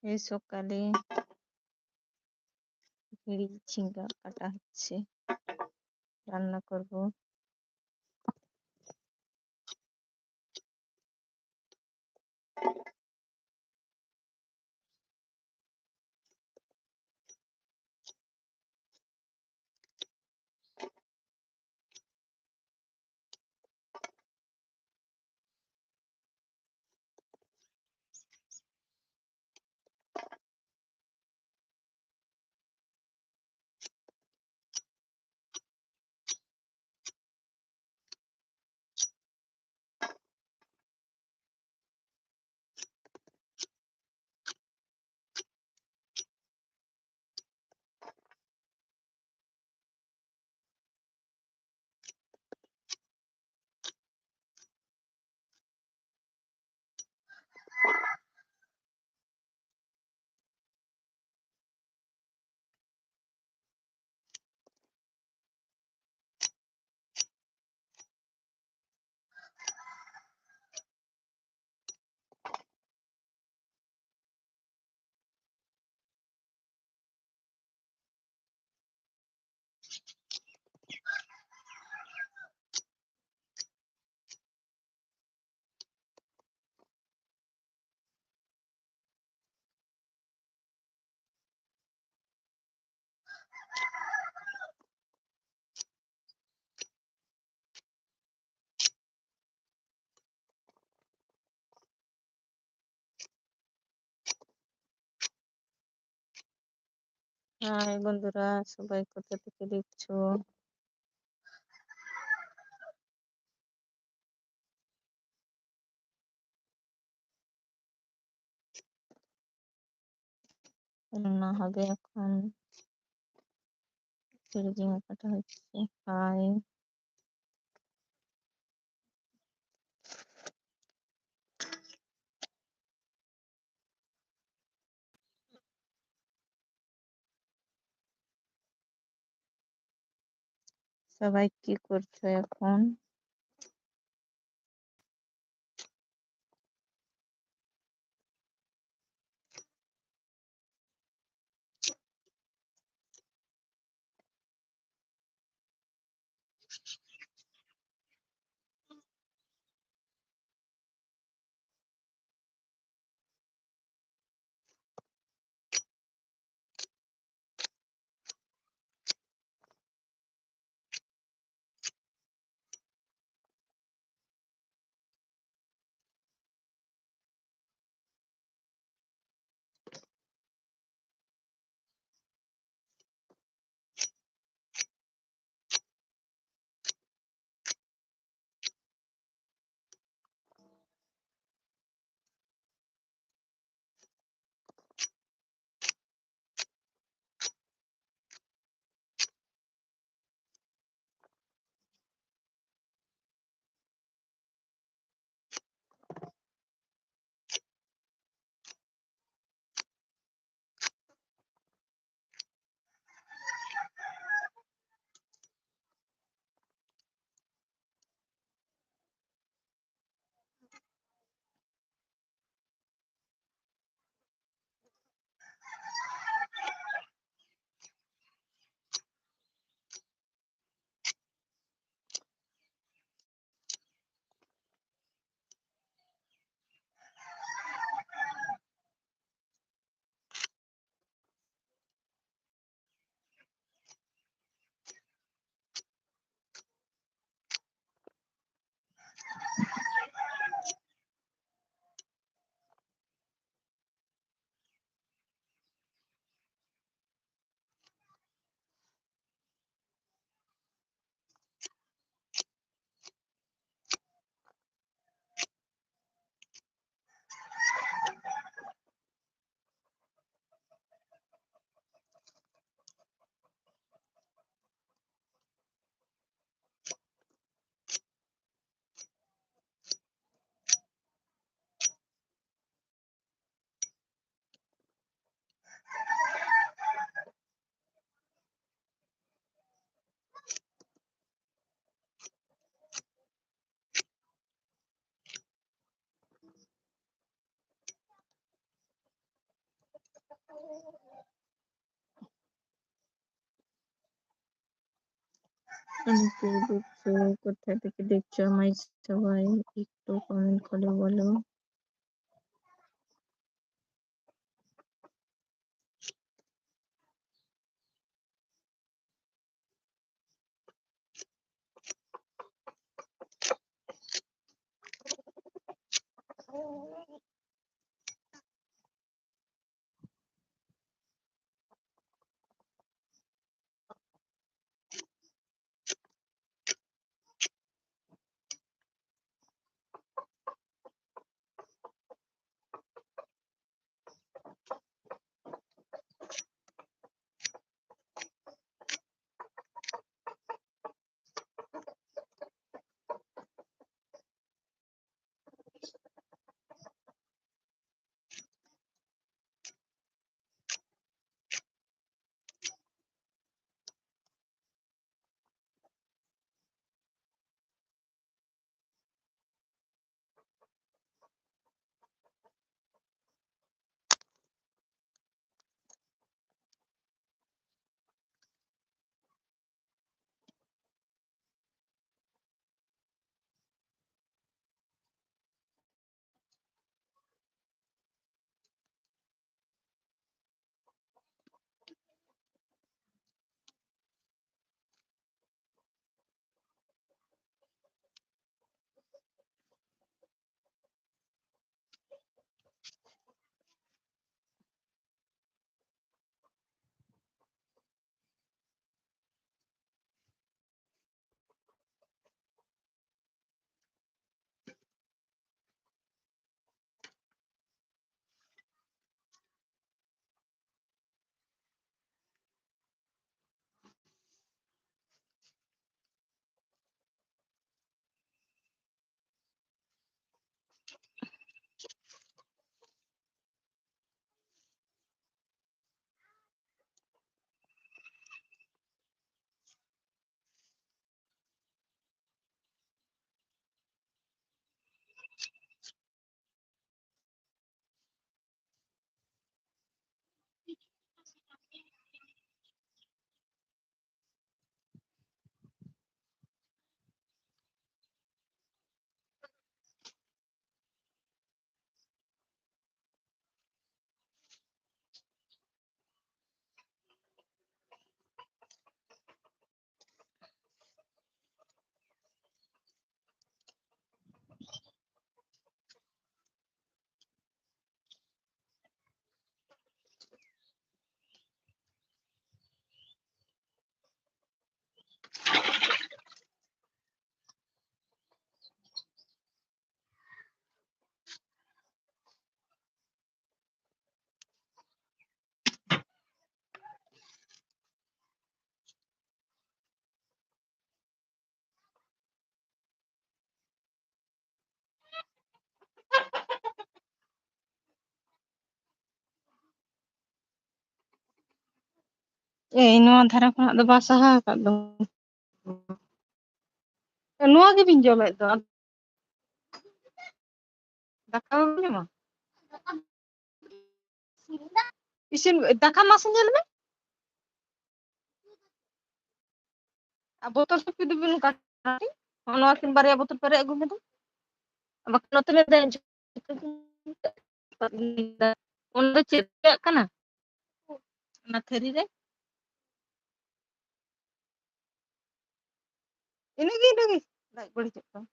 এই সকালে ভেড়ি ঝিঙ্গা কাটা হচ্ছে, রান্না করব। হাই বন্ধুরা, সবাই কোথা থেকে দেখছো? রান্না হবে এখন, ভেড়ি ঝিঙ্গা কাটা হচ্ছে। হাই, সবাই কি করছো এখন? অনেকে দেখছো, কোথা থেকে দেখছো আমায় সবাই একটু কমেন্ট করে বলো। এই ᱱᱚᱣᱟ ধারা ᱠᱷᱚᱱᱟᱜ ᱫᱚ ᱵᱟ ᱥᱟᱦᱟ ᱟᱠᱟᱫ ᱫᱚ ᱱᱚᱣᱟ ᱜᱮᱵᱤᱱ ᱡᱚᱢᱮᱫ ᱫᱚ ᱫᱟᱠᱟ ᱵᱟᱵᱤᱱ ᱡᱚᱢᱟ ᱤᱥᱤᱱ ᱫᱟᱠᱟ ᱢᱟᱥᱮ ᱧᱮᱞ ᱢᱮ ᱟᱨ ᱵᱳᱛᱚᱞ ᱴᱩᱠᱩᱡ ᱫᱚᱵᱤᱱ ᱠᱟᱴᱟ ᱱᱚᱣᱟ ᱠᱤᱱ ᱵᱟᱨᱭᱟ ᱵᱳᱛᱚᱞ ᱯᱮᱨᱮᱡ ᱟᱹᱜᱩ ᱠᱮᱫᱟ ᱵᱟᱠᱷᱟᱱ ᱱᱚᱛᱮ ᱞᱮ ᱚᱱᱟ ᱫᱚ ᱪᱮᱫ ᱨᱮᱭᱟᱜ ᱠᱟᱱᱟ ᱚᱱᱟ ᱛᱷᱟᱹᱨᱤ ᱨᱮ ᱤᱱᱟᱹᱜᱮ ᱞᱟᱡ ᱵᱟᱹᱲᱤᱡᱚᱜ ᱠᱟᱱᱟ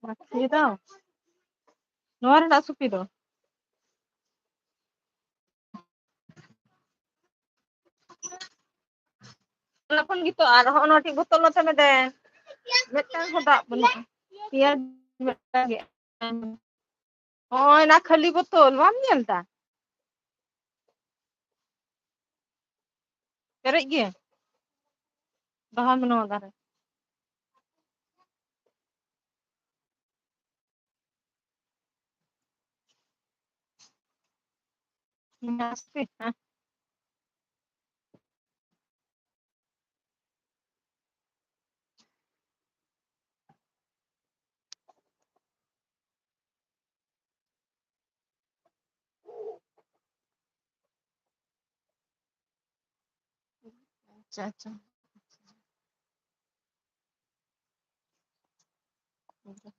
ᱢᱟᱠᱷᱤয়ে দাও ᱱᱚᱣᱟ ᱨᱮᱱᱟᱜ ᱥᱩᱯᱤ ᱫᱚ ᱚᱱᱟ ᱠᱷᱚᱱ ᱜᱮᱛᱚ ᱟᱨ ᱦᱚᱸ ᱱᱚᱣᱟ ᱴᱤᱡ ᱵᱳᱛᱚᱞ ᱱᱚᱛᱮ ᱢᱮ ᱫᱮᱱ ᱢᱤᱫᱴᱟᱝ ᱦᱚᱸ ᱫᱟᱜ ᱵᱟᱹᱱᱩᱜᱼᱟ ᱯᱮᱸᱭᱟᱡᱽ ᱢᱤᱫᱴᱟᱝ ᱜᱮ ᱦᱳᱭ ᱚᱱᱟ ᱠᱷᱟᱹᱞᱤ ᱵᱳᱛᱚᱞ ᱵᱟᱢ ᱧᱮᱞ ᱫᱟ ᱯᱮᱨᱮᱡ ᱜᱮ ᱵᱟᱦᱟ ᱢᱮᱱᱟᱜᱼᱟ ᱫᱟᱨᱮ ᱱᱟᱥᱛᱮ अच्छा अच्छा